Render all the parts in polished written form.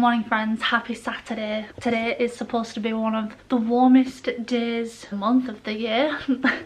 morning friends, happy Saturday. Today is supposed to be one of the warmest days, month of the year.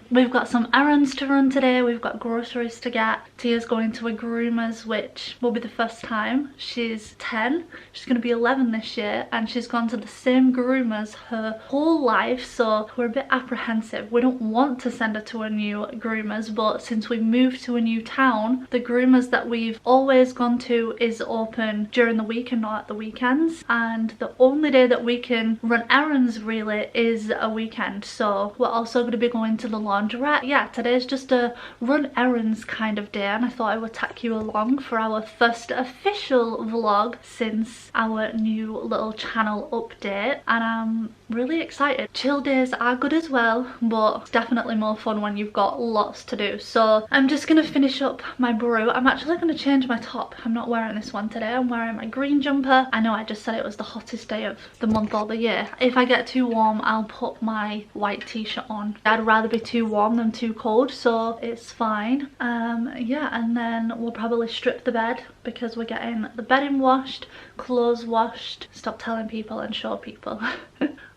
We've got some errands to run today, we've got groceries to get. Tia's going to a groomer's, which will be the first time. She's 10, she's going to be 11 this year, and she's gone to the same groomer's her whole life, so we're a bit apprehensive. We don't want to send her to a new groomer's, but since we moved to a new town, the groomers that we've always gone to is open during the week and not at the weekends, and the only day that we can run errands really is a weekend. So we're also going to be going to the laundrette. Yeah, today's just a run errands kind of day, and I thought I would tack you along for our first official vlog since our new little channel update, and I'm really excited. Chill days are good as well, but it's definitely more fun when you've got lots to do. So I'm just gonna finish up my brew. I'm actually gonna change my top. I'm not wearing this one today, I'm wearing my green jumper. I know I just said it was the hottest day of the month or the year. If I get too warm, I'll put my white t-shirt on. I'd rather be too warm than too cold, so it's fine. Yeah, and then we'll probably strip the bed because we're getting the bedding washed, clothes washed. Stop telling people and show people.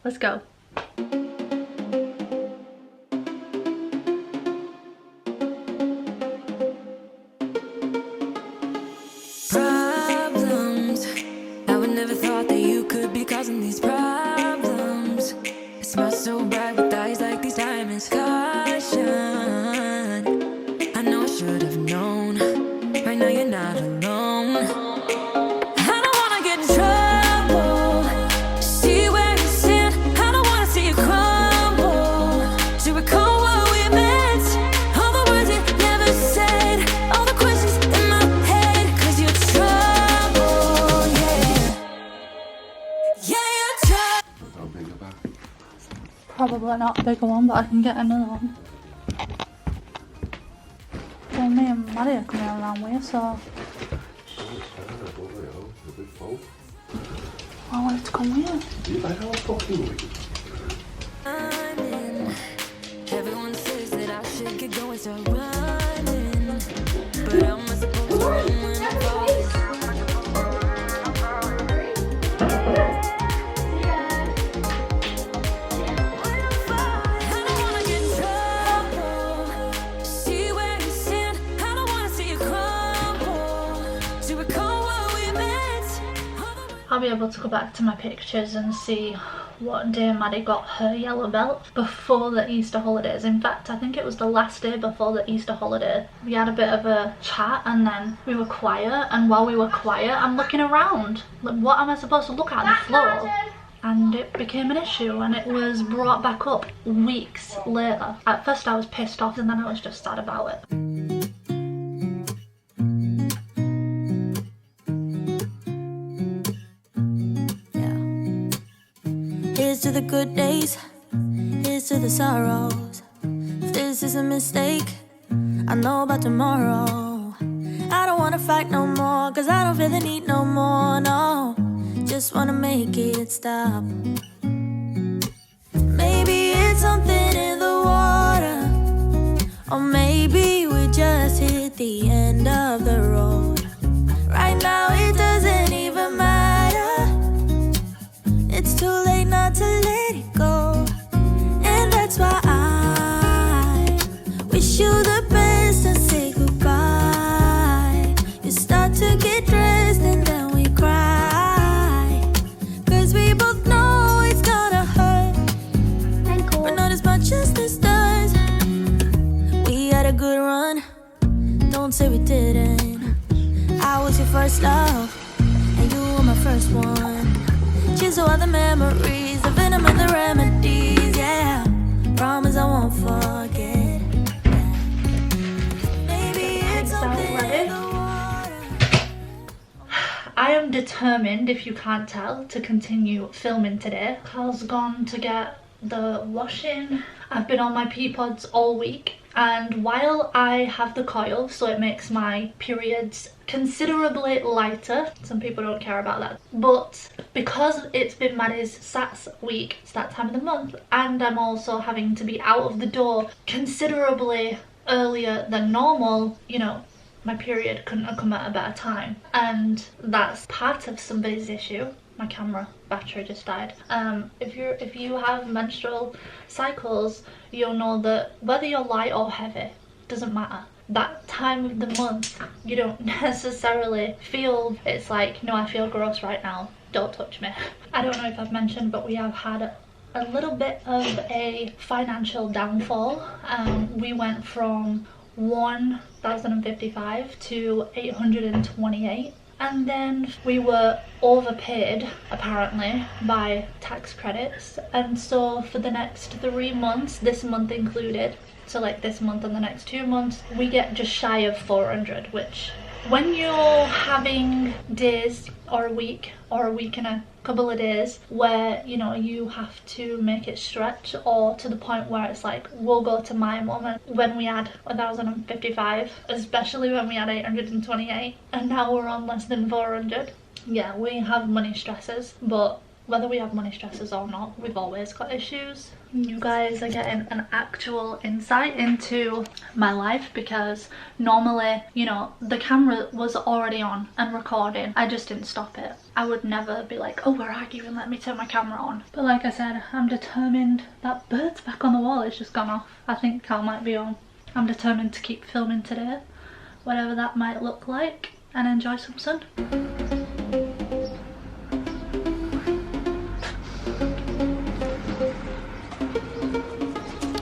Let's go. Problems. I would never thought that you could be causing these problems. It smells so bright with eyes like these diamonds. Caution. I know I should have known. Right now you're not alone. I don't wanna get in trouble. See where you stand. I don't wanna see you crumble. To recall what we meant. All the words you never said. All the questions in my head. 'Cause you're trouble, yeah. Yeah, you're trouble. How big about? Probably not a bigger one, but I can get another one. Well, me and Maddie are coming around here, so I wanted to come here. I'm in. Everyone says that I should get going, start running. But how am I supposed to run when I'm falling? I don't wanna get in trouble. See where you stand. I don't wanna see you crumble. To recall what we meant. I'll be able to go back to my pictures and see what day Maddie got her yellow belt before the Easter holidays. In fact, I think it was the last day before the Easter holiday. We had a bit of a chat and then we were quiet, and while we were quiet I'm looking around. Like, what am I supposed to look at the floor? And it became an issue, and it was brought back up weeks later. At first I was pissed off, and then I was just sad about it. Here's to the good days, here's to the sorrows. If this is a mistake, I know about tomorrow. I don't wanna fight no more, 'cause I don't feel the need no more, no. Just wanna make it stop. Maybe it's something in the water, or maybe we just hit the end of the road. Right now it doesn't even matter. It's too late not to let it go. And that's why I wish you the best and say goodbye. You start to get dressed and then we cry, 'cause we both know it's gonna hurt, but not as much as this does. We had a good run, don't say we didn't. I was your first love, and you were my first one. Cheers to all the memories, the venom and the remedies, yeah. Promise I won't forget. Maybe it's something in the water. I am determined, if you can't tell, to continue filming today. Carl's gone to get the washing. I've been on my pee pods all week, and while I have the coil, so it makes my periods considerably lighter, some people don't care about that, but because it's been Maddie's Sats week, it's that time of the month, and I'm also having to be out of the door considerably earlier than normal, you know, my period couldn't have come at a better time, and that's part of somebody's issue. my camera battery just died. If you have menstrual cycles, you'll know that whether you're light or heavy, doesn't matter. That time of the month, you don't necessarily feel, it's like, no, I feel gross right now, don't touch me. I don't know if I've mentioned, but we have had a little bit of a financial downfall. We went from 1,055 to 828, and then we were overpaid apparently by tax credits, and so for the next 3 months, this month included, so like this month and the next 2 months, we get just shy of 400, which when you're having days or a week and a couple of days where, you know, you have to make it stretch, or to the point where it's like, we'll go to my mum, and when we had 1,055, especially when we had 828, and now we're on less than 400. Yeah, we have money stresses, but whether we have money stresses or not, we've always got issues. You guys are getting an actual insight into my life, because normally, you know, the camera was already on and recording. I just didn't stop it. I would never be like, oh, we're arguing, let me turn my camera on. But like I said, I'm determined. That bird's back on the wall, it's just gone off. I think Cal might be on. I'm determined to keep filming today, whatever that might look like, and enjoy some sun.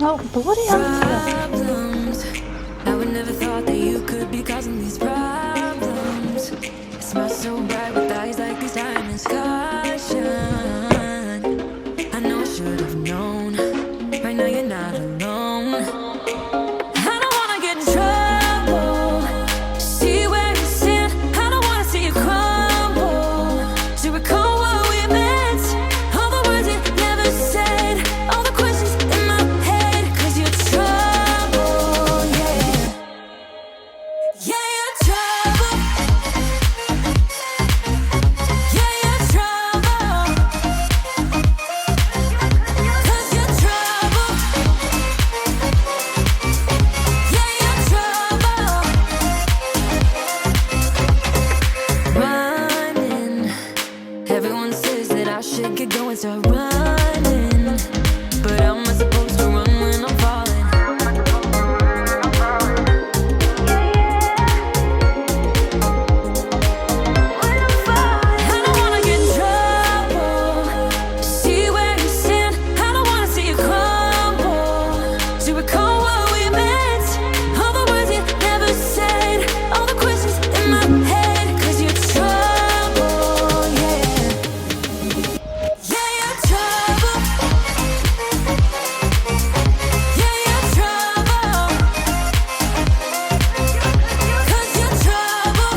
Oh, bloody problems. I would never thought that you could be causing these problems. It smells so bright with eyes like these diamonds caution. I know I should have known. Right now you're not alone. I don't wanna get in trouble. See where you stand. I don't wanna see you crumble. To recall what we meant, all the words you never said, all the questions in my head. Everyone says that I should get going, start running, but how am I supposed to run when I'm falling? I don't wanna get in trouble. See where you stand. I don't wanna see you crumble. To recall what we meant, all the words you never said, all the questions in my head, 'cause you're trouble, yeah. Yeah, you're trouble. Yeah, you're trouble. 'Cause you're trouble.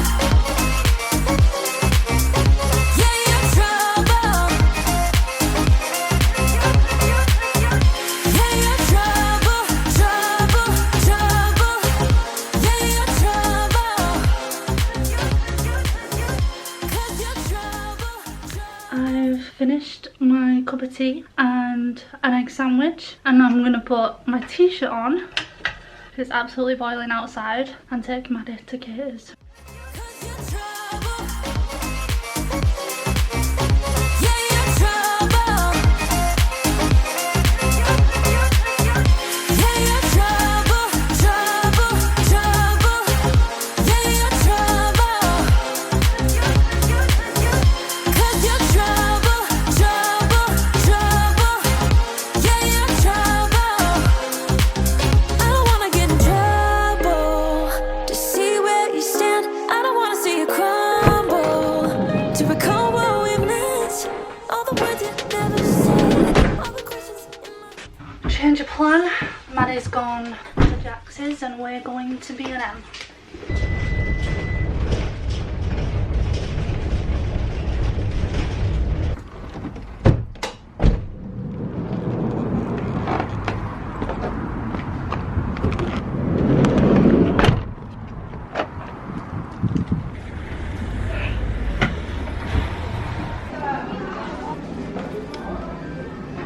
Yeah, you're trouble. Yeah, you're trouble, trouble, trouble. Yeah, you're trouble. 'Cause you're trouble, trouble. I've finished my cup of tea and an egg sandwich, and I'm gonna put my t-shirt on. It's absolutely boiling outside, and take Maddie to Katie's. 'Cause you're trouble. Yeah, you're trouble. Yeah, you're trouble, trouble, trouble. Yeah, you're trouble. 'Cause you're trouble, trouble, trouble. Yeah, you're trouble. I don't wanna get in trouble. To see where you stand, I don't wanna see you crumble. To recall what we meant, all the words you never said, all the questions in my. Change of plan. Maddie's gone to Jax's and we're going to B&M.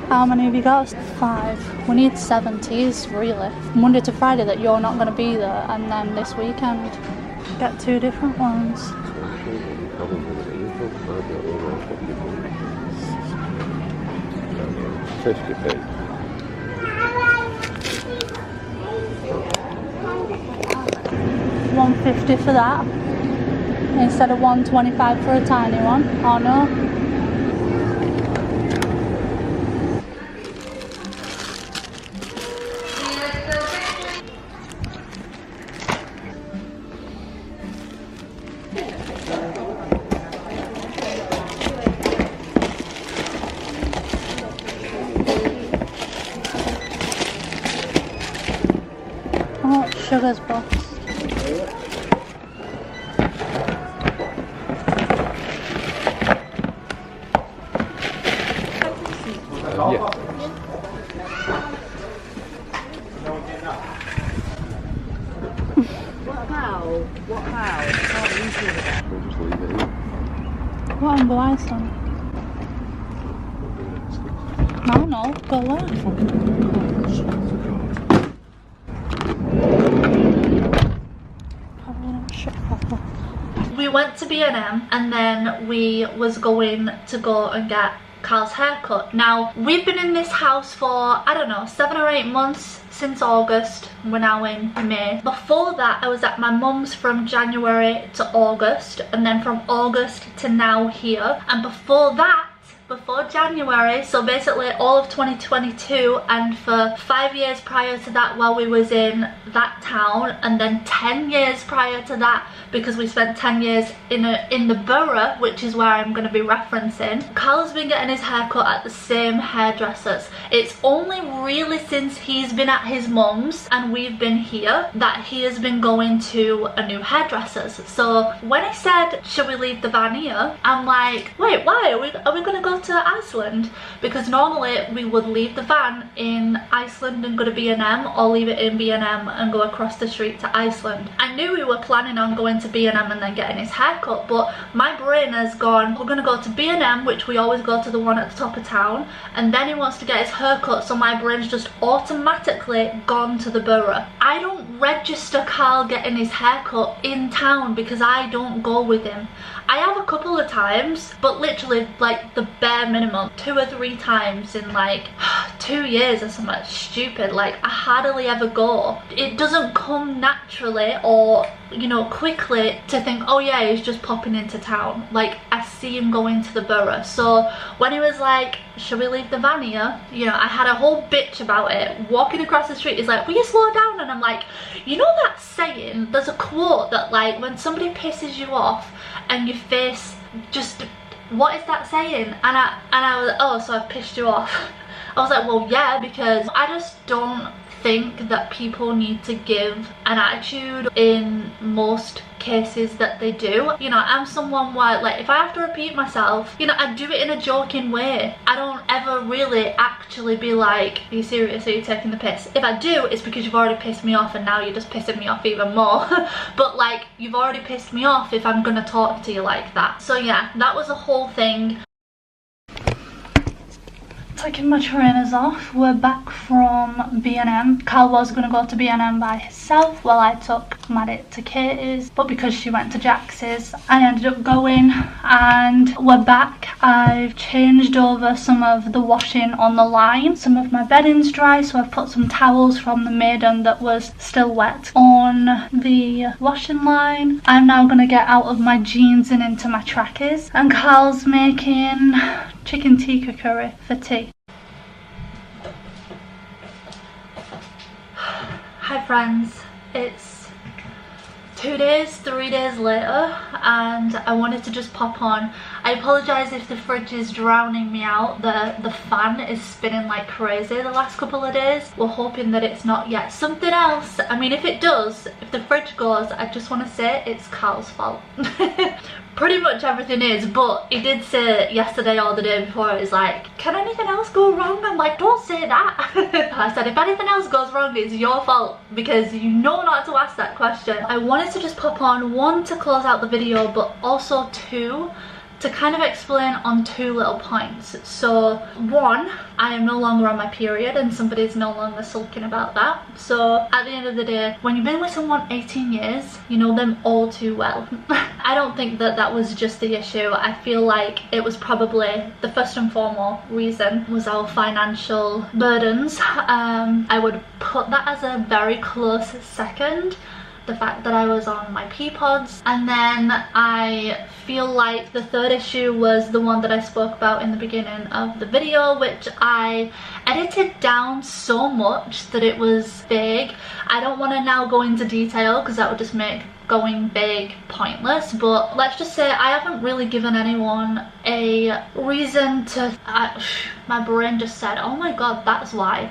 How many have you got? 5. We need 7 teas, really. Monday to Friday that you're not going to be there, and then this weekend get 2 different ones. 50p. £1.50 for that instead of £1.25 for a tiny one. Oh no. Oh, sugar's box. Yeah. What how? We'll just leave it here. What on ice on? No, go away. Probably not shut proper. We went to B&M and then we was going to go and get Carl's haircut. Now, we've been in this house for, I don't know, 7 or 8 months since August. We're now in May. Before that, I was at my mum's from January to August, and then from August to now here. And before that, before January, so basically all of 2022, and for 5 years prior to that while we was in that town, and then 10 years prior to that because we spent 10 years in the borough, which is where I'm going to be referencing. Carl's been getting his haircut at the same hairdressers. It's only really since he's been at his mum's and we've been here that he has been going to a new hairdresser's. So when he said, should we leave the van here, I'm like, wait, why? Are we going to go to Iceland? Because normally we would leave the van in Iceland and go to B&M, or leave it in B&M and go across the street to Iceland. I knew we were planning on going to B&M and then getting his haircut, but my brain has gone, we're gonna go to B&M, which we always go to the one at the top of town, and then he wants to get his haircut, so my brain's just automatically gone to the borough. I don't register Carl getting his haircut in town because I don't go with him. I have a couple of times, but literally like the bare minimum 2 or 3 times in like 2 years or something stupid. Like I hardly ever go. It doesn't come naturally or, you know, quickly to think, oh yeah, he's just popping into town. Like I see him going to the borough. So when he was like, should we leave the van here, you know, I had a whole bitch about it. Walking across the street, he's like, will you slow down? And I'm like, you know that saying, there's a quote that like when somebody pisses you off and your face just, what is that saying? And I was, oh, so I've pissed you off. I was like, well yeah, because I just don't think that people need to give an attitude in most cases that they do. You know, I'm someone where like if I have to repeat myself, you know, I do it in a joking way. I don't ever really actually be like, are you serious? Are you taking the piss? If I do, it's because you've already pissed me off and now you're just pissing me off even more. But like, you've already pissed me off if I'm gonna talk to you like that. So yeah, that was a whole thing. Taking my trainers off. We're back from B&M. Carl was going to go to B&M by himself while I took Maddie to Katie's, but because she went to Jax's, I ended up going, and we're back. I've changed over some of the washing on the line. Some of my bedding's dry, so I've put some towels from the maiden that was still wet on the washing line. I'm now going to get out of my jeans and into my trackies, and Carl's making chicken tikka curry for tea. Hi friends, it's 2 days, 3 days later, and I wanted to just pop on. I apologise if the fridge is drowning me out. The fan is spinning like crazy the last couple of days. We're hoping that it's not yet. Something else, I mean, if it does, if the fridge goes, I just want to say it's Carl's fault. Pretty much everything is, but he did say yesterday or the day before, he's like, can anything else go wrong? I'm like, don't say that. I said, if anything else goes wrong, it's your fault, because you know not to ask that question. I wanted to just pop on, 1, to close out the video, but also 2, to kind of explain on 2 little points. So one, I am no longer on my period and somebody's no longer sulking about that. So at the end of the day, when you've been with someone 18 years, you know them all too well. I don't think that that was just the issue. I feel like it was probably the first and foremost reason was our financial burdens. I would put that as a very close second, the fact that I was on my P-pods. And then I feel like the third issue was the one that I spoke about in the beginning of the video, which I edited down so much that it was vague. I don't want to now go into detail because that would just make going vague pointless, but let's just say I haven't really given anyone a reason to my brain just said, oh my god, that's why.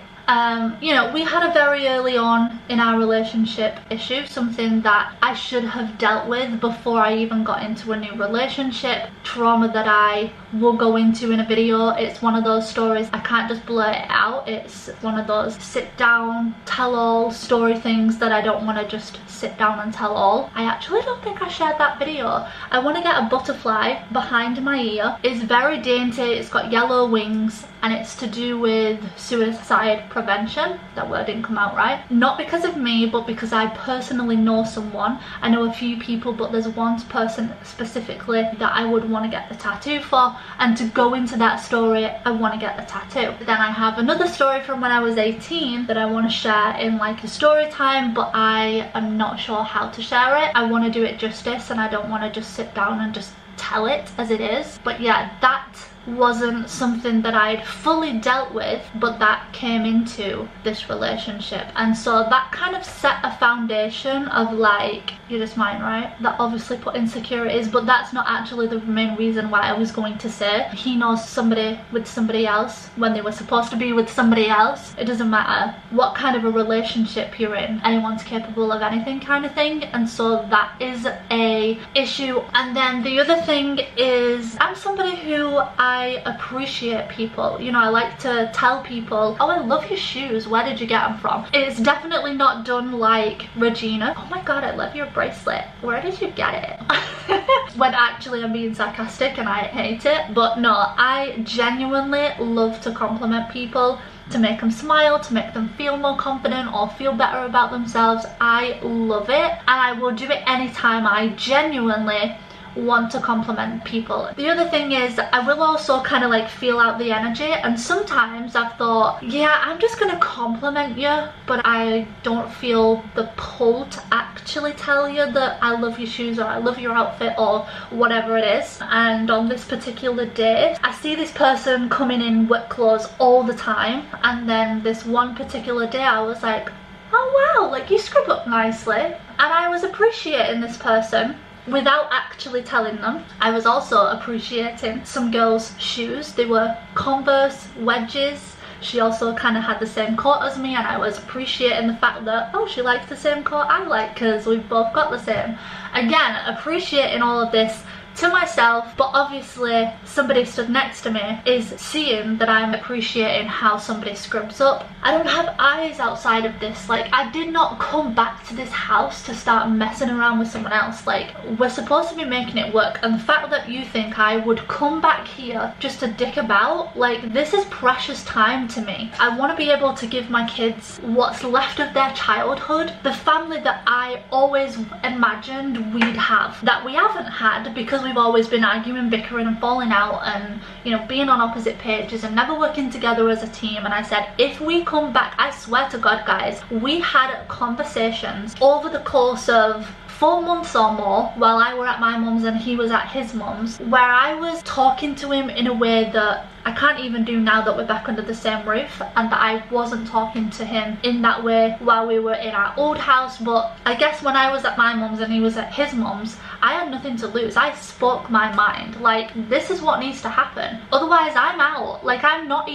You know, we had a very early on in our relationship issue, something that I should have dealt with before I even got into a new relationship. Trauma that I will go into in a video. It's one of those stories I can't just blurt it out. It's one of those sit down, tell all story things that I don't want to just sit down and tell all. I actually don't think I shared that video. I want to get a butterfly behind my ear. It's very dainty, it's got yellow wings, and it's to do with suicide prevention. That word didn't come out right. Not because of me, but because I personally know someone. I know a few people, but there's one person specifically that I would want to get the tattoo for, and to go into that story, I want to get the tattoo. Then I have another story from when I was 18 that I want to share in like a story time, but I am not sure how to share it. I want to do it justice, and I don't want to just sit down and just tell it as it is. But yeah, that wasn't something that I'd fully dealt with, but that came into this relationship, and so that kind of set a foundation of like, you're just mine, right? That obviously put insecurities, but that's not actually the main reason why I was going to say he knows somebody with somebody else when they were supposed to be with somebody else. It doesn't matter what kind of a relationship you're in, anyone's capable of anything kind of thing, and so that is a issue. And then the other thing is, I'm somebody who I appreciate people. You know, I like to tell people, oh, I love your shoes, where did you get them from? It's definitely not done like Regina, oh my god, I love your bracelet, where did you get it? When actually I'm being sarcastic and I hate it. But no, I genuinely love to compliment people, to make them smile, to make them feel more confident or feel better about themselves. I love it, and I will do it anytime I genuinely want to compliment people. The other thing is, I will also kind of like feel out the energy, and sometimes I've thought, yeah, I'm just gonna compliment you, but I don't feel the pull to actually tell you that I love your shoes or I love your outfit or whatever it is. And on this particular day, I see this person coming in work clothes all the time, and then this one particular day I was like, oh wow, like you scrub up nicely, and I was appreciating this person without actually telling them. I was also appreciating some girls' shoes. They were Converse wedges. She also kind of had the same coat as me, and I was appreciating the fact that, oh, she likes the same coat I like because we've both got the same. Again, appreciating all of this to myself, but obviously somebody stood next to me is seeing that I'm appreciating how somebody scrubs up. I don't have eyes outside of this. Like, I did not come back to this house to start messing around with someone else. Like, we're supposed to be making it work, and the fact that you think I would come back here just to dick about, like, this is precious time to me. I want to be able to give my kids what's left of their childhood, the family that I always imagined we'd have, that we haven't had because we've always been arguing, bickering and falling out, and, you know, being on opposite pages and never working together as a team. And I said, if we come back, I swear to God, guys, we had conversations over the course of 4 months or more while I were at my mum's and he was at his mum's, where I was talking to him in a way that I can't even do now that we're back under the same roof, and that I wasn't talking to him in that way while we were in our old house. But I guess when I was at my mum's and he was at his mum's, I had nothing to lose. I spoke my mind. Like, this is what needs to happen. Otherwise, I'm out. Like, I'm not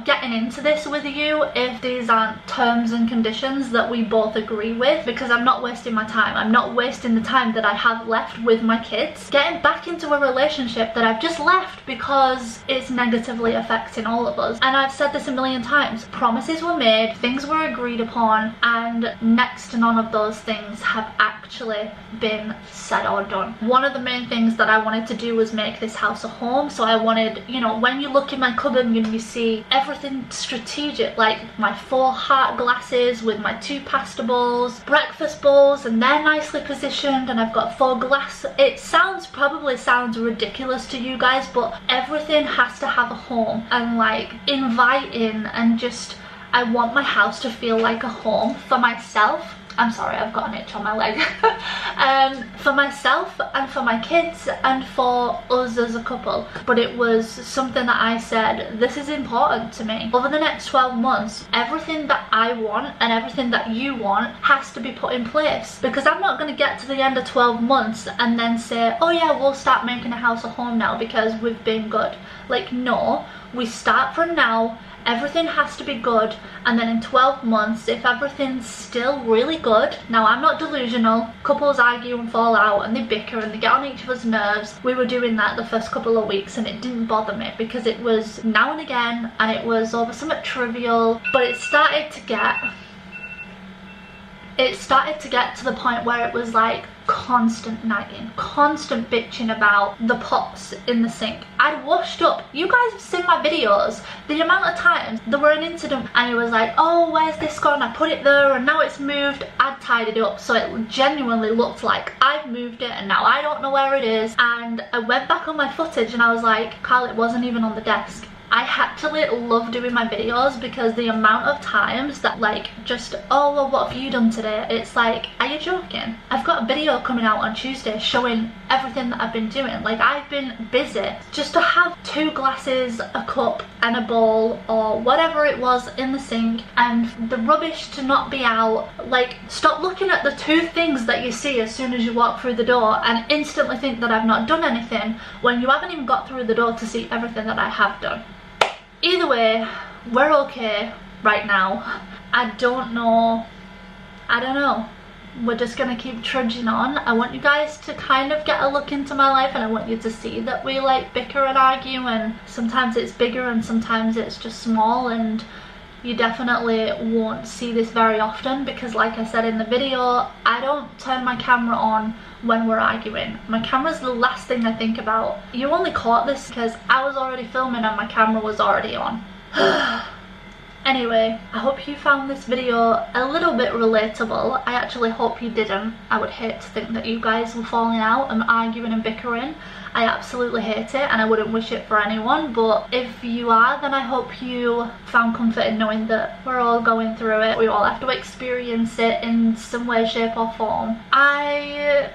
getting into this with you if these aren't terms and conditions that we both agree with, because I'm not wasting my time. I'm not wasting the time that I have left with my kids getting back into a relationship that I've just left because it's negatively affecting all of us. And I've said this a million times, promises were made, things were agreed upon, and next to none of those things have actually actually been said or done. One of the main things that I wanted to do was make this house a home. So I wanted, you know, when you look in my cupboard, you see everything strategic, like my 4 heart glasses with my 2 pasta bowls, breakfast bowls, and they're nicely positioned, and I've got 4 glass. It probably sounds ridiculous to you guys, but everything has to have a home, and like inviting, and just I want my house to feel like a home for myself. I'm sorry, I've got an itch on my leg. For myself and for my kids and for us as a couple. But it was something that I said, this is important to me. Over the next 12 months, everything that I want and everything that you want has to be put in place. Because I'm not going to get to the end of 12 months and then say, oh yeah, we'll start making a house a home now because we've been good. Like, no, we start from now. Everything has to be good, and then in 12 months, if everything's still really good, now I'm not delusional, couples argue and fall out and they bicker and they get on each other's nerves. We were doing that the first couple of weeks and it didn't bother me because it was now and again and it was over something trivial, but it started to get to the point where it was like constant nagging, constant bitching about the pots in the sink. I'd washed up, you guys have seen my videos, the amount of times there were an incident and it was like, oh, where's this gone, I put it there and now it's moved. I'd tied it up so it genuinely looked like I've moved it and now I don't know where it is. And I went back on my footage and I was like, Carl, it wasn't even on the desk. I actually love doing my videos because the amount of times that like just, oh well, what have you done today? It's like, are you joking? I've got a video coming out on Tuesday showing everything that I've been doing. Like, I've been busy. Just to have 2 glasses, a cup and a bowl or whatever it was in the sink, and the rubbish to not be out. Like, stop looking at the 2 things that you see as soon as you walk through the door and instantly think that I've not done anything when you haven't even got through the door to see everything that I have done. Either way, we're okay right now. I don't know. We're just gonna keep trudging on. I want you guys to kind of get a look into my life, and I want you to see that we like bicker and argue, and sometimes it's bigger and sometimes it's just small, and you definitely won't see this very often because, like I said in the video, I don't turn my camera on when we're arguing. My camera's the last thing I think about. You only caught this because I was already filming and my camera was already on. Anyway, I hope you found this video a little bit relatable. I actually hope you didn't. I would hate to think that you guys were falling out and arguing and bickering. I absolutely hate it and I wouldn't wish it for anyone, but if you are, then I hope you found comfort in knowing that we're all going through it. We all have to experience it in some way, shape or form. I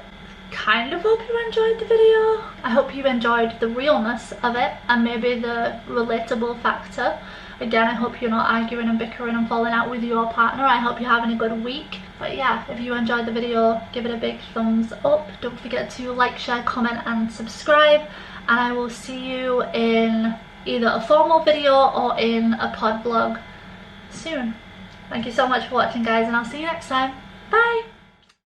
kind of hope you enjoyed the video. I hope you enjoyed the realness of it and maybe the relatable factor. Again, I hope you're not arguing and bickering and falling out with your partner. I hope you're having a good week. But yeah, if you enjoyed the video, give it a big thumbs up. Don't forget to like, share, comment and subscribe. And I will see you in either a formal video or in a pod vlog soon. Thank you so much for watching, guys, and I'll see you next time. Bye!